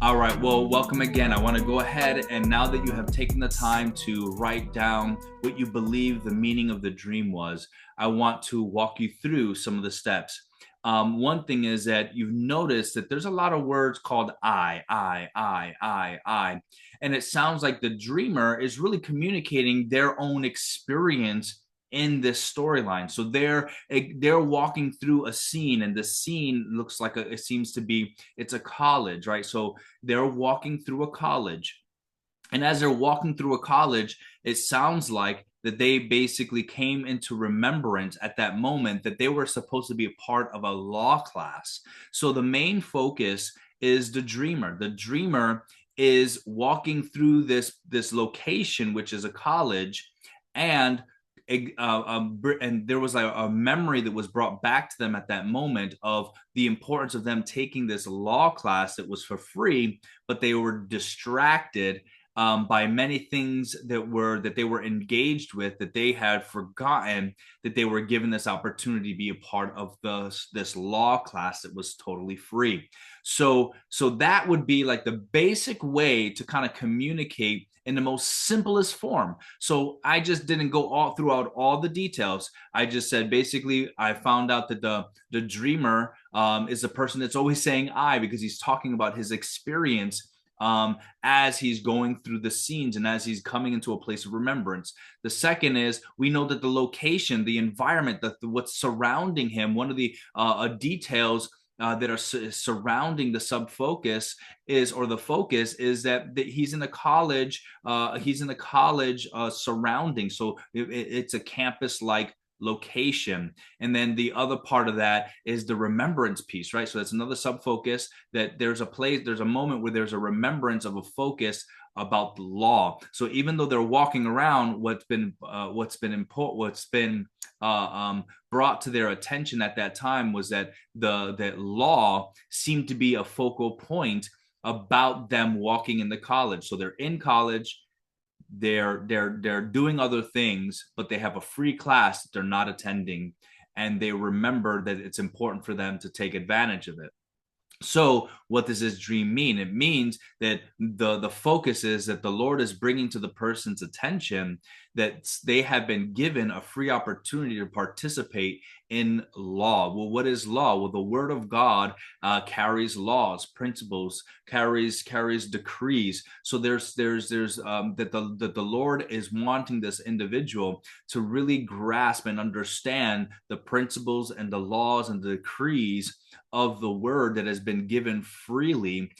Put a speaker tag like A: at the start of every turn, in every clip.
A: All right, well, welcome again. I want to go ahead and now that you have taken the time to write down what you believe the meaning of the dream was, I want to walk you through some of the steps. One thing is that you've noticed that there's a lot of words called I. And it sounds like the dreamer is really communicating their own experience in this storyline. So they're walking through a scene, and the scene looks like it seems to be it's a college, right? So they're walking through a college. And as they're walking through a college, it sounds like that they basically came into remembrance at that moment that they were supposed to be a part of a law class. So the main focus is the dreamer. The dreamer is walking through this location, which is a college, and and there was a memory that was brought back to them at that moment of the importance of them taking this law class that was for free, but they were distracted by many things that they were engaged with, that they had forgotten that they were given this opportunity to be a part of this law class that was totally free. So that would be like the basic way to kind of communicate in the most simplest form. So I just didn't go all throughout all the details. I just said basically I found out that the dreamer is a person that's always saying I, because he's talking about his experience as he's going through the scenes and as he's coming into a place of remembrance. The second is we know that the location, the environment, what's surrounding him, one of the details that are surrounding the sub focus is, or the focus is that he's in a college. He's in a college surrounding. So it's a campus like location. And then the other part of that is the remembrance piece, right? So that's another sub focus, that there's a moment where there's a remembrance of a focus about the law. So even though they're walking around, what's been brought to their attention at that time was that that law seemed to be a focal point about them walking in the college. So they're in college, they're doing other things, but they have a free class that they're not attending, and they remember that it's important for them to take advantage of it. So what does this dream mean? It means that the focus is that the Lord is bringing to the person's attention that they have been given a free opportunity to participate in law. Well, what is law? Well, the Word of God carries laws, principles, carries decrees. So there's that the Lord is wanting this individual to really grasp and understand the principles and the laws and the decrees of the word that has been given freely,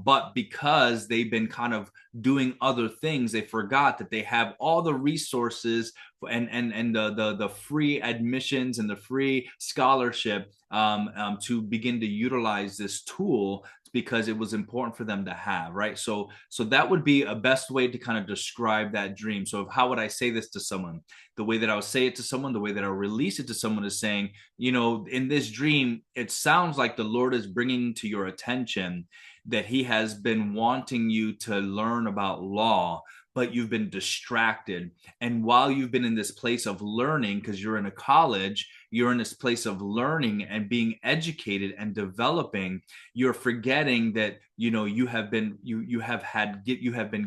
A: but because they've been kind of doing other things, they forgot that they have all the resources and the free admissions and the free scholarship to begin to utilize this tool, because it was important for them to have, right? So that would be a best way to kind of describe that dream. So how would I say this to someone? The way that I would say it to someone, the way that I release it to someone is saying, in this dream, it sounds like the Lord is bringing to your attention that he has been wanting you to learn about law, but you've been distracted. And while you've been in this place of learning, because you're in a college, you're in this place of learning and being educated and developing, you're forgetting that you have been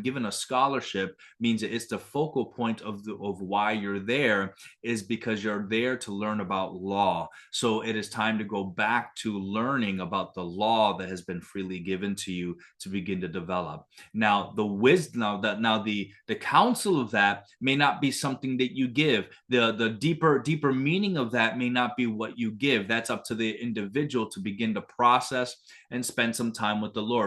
A: given a scholarship. Means that it's the focal point of why you're there, is because you're there to learn about law. So it is time to go back to learning about the law that has been freely given to you to begin to develop. Now the wisdom, the counsel of that may not be something that you give. The deeper meaning of that may not be what you give. That's up to the individual to begin to process and spend some time with the Lord.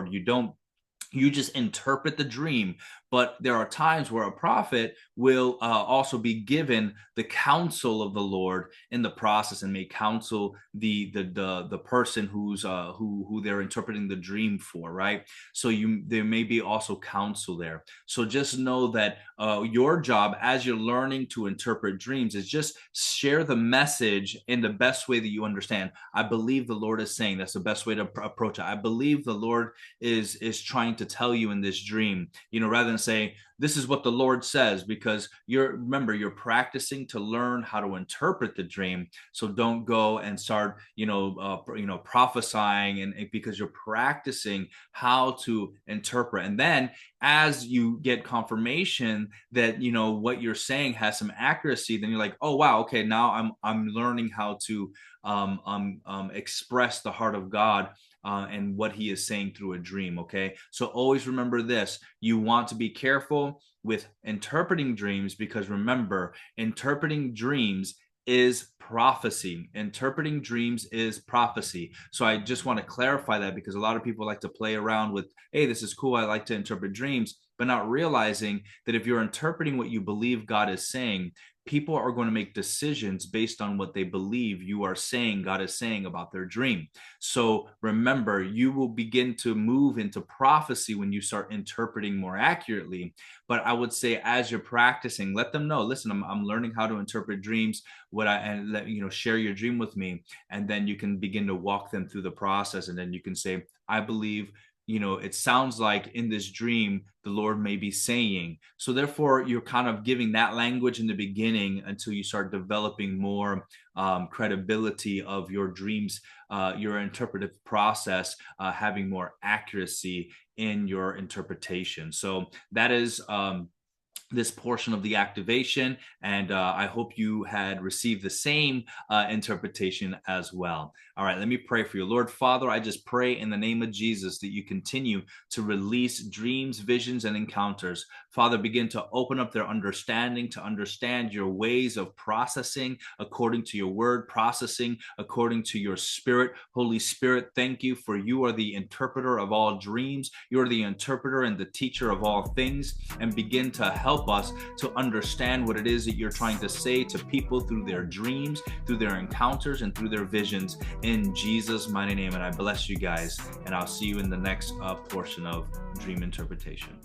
A: You just interpret the dream, but there are times where a prophet will also be given the counsel of the Lord in the process, and may counsel the person who they're interpreting the dream for, right? So there may be also counsel there. So just know that your job as you're learning to interpret dreams is just share the message in the best way that you understand. I believe the Lord is saying, that's the best way to approach it. I believe the Lord is trying to tell you in this dream, rather than say, this is what the Lord says, because remember, you're practicing to learn how to interpret the dream. So don't go and start, prophesying, and because you're practicing how to interpret. And then as you get confirmation that, what you're saying has some accuracy, then you're like, oh wow, okay, now I'm learning how to express the heart of God, and what he is saying through a dream. Okay, so always remember this: you want to be careful with interpreting dreams, because remember, interpreting dreams is prophecy. Interpreting dreams is prophecy. So I just want to clarify that, because a lot of people like to play around with, hey, this is cool, I like to interpret dreams, but not realizing that if you're interpreting what you believe God is saying, people are going to make decisions based on what they believe you are saying God is saying about their dream. So remember, you will begin to move into prophecy when you start interpreting more accurately. But I would say, as you're practicing, let them know, listen, I'm learning how to interpret dreams. And let share your dream with me, and then you can begin to walk them through the process, and then you can say, I believe, it sounds like in this dream the Lord may be saying. So therefore, you're kind of giving that language in the beginning until you start developing more credibility of your dreams, your interpretive process, having more accuracy in your interpretation. So that is this portion of the activation, and I hope you had received the same interpretation as well. All right, let me pray for you. Lord Father, I just pray in the name of Jesus that you continue to release dreams, visions, and encounters. Father, begin to open up their understanding to understand your ways of processing according to your word, processing according to your spirit. Holy Spirit, thank you, for you are the interpreter of all dreams. You are the interpreter and the teacher of all things, and begin to help us to understand what it is that you're trying to say to people through their dreams, through their encounters, and through their visions, in Jesus' mighty name. And I bless you guys, and I'll see you in the next portion of dream interpretation.